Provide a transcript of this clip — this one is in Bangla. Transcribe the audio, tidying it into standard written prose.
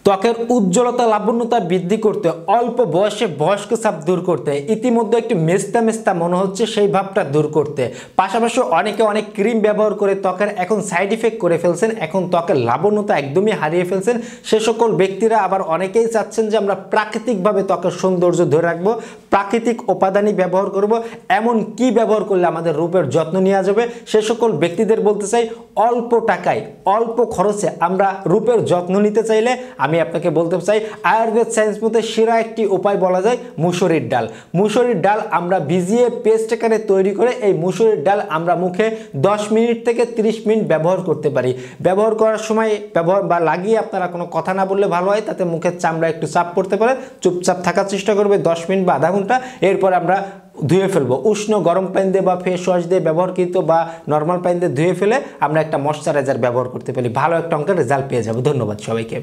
ত্বকের উজ্জ্বলতা লাবণ্যতা বৃদ্ধি করতে, অল্প বয়সে বয়স্ক ছাপ দূর করতে, ইতিমধ্যে একটু মেস্তা মেস্তা মনে হচ্ছে সেই ভাবটা দূর করতে, পাশাপাশি অনেকে অনেক ক্রিম ব্যবহার করে ত্বকের এখন সাইড ইফেক্ট করে ফেলছেন, এখন ত্বকের লাবণ্যতা একদমই হারিয়ে ফেলছেন। সে সকল ব্যক্তিরা আবার অনেকেই চাচ্ছেন যে আমরা প্রাকৃতিকভাবে ত্বকের সৌন্দর্য ধরে রাখবো, প্রাকৃতিক উপাদানই ব্যবহার করব, এমন কি ব্যবহার করলে আমাদের রূপের যত্ন নেওয়া যাবে। সে সকল ব্যক্তিদের বলতে চাই, অল্প টাকায় অল্প খরচে আমরা রূপের যত্ন নিতে চাইলে আমি আপনাকে বলতে চাই আয়ুর্বেদ সায়েন্স মতে সেরা একটি উপায় বলা যায় মুসুরির ডাল। মুসুরির ডাল আমরা ভিজিয়ে পেস্ট আকারে তৈরি করে এই মুসুরির ডাল আমরা মুখে 10 মিনিট থেকে 30 মিনিট ব্যবহার করতে পারি। ব্যবহার করার সময় ব্যবহার বা লাগিয়ে আপনারা কোনো কথা না বললে ভালো হয়, তাতে মুখের চামড়া একটু চাপ পড়তে পারে, চুপচাপ থাকার চেষ্টা করবে 10 মিনিট বা আধা ঘন্টা, এরপর আমরা ধুয়ে ফেলবো উষ্ণ গরম পানি দিয়ে বা ফেস ওয়াশ দিয়ে ব্যবহারকৃত বা নর্মাল পানি দিয়ে ধুয়ে ফেলে আমরা একটা ময়শ্চারাইজার ব্যবহার করতে পারি, ভালো একটা অঙ্কের রেজাল্ট পেয়ে যাবো। ধন্যবাদ সবাইকে।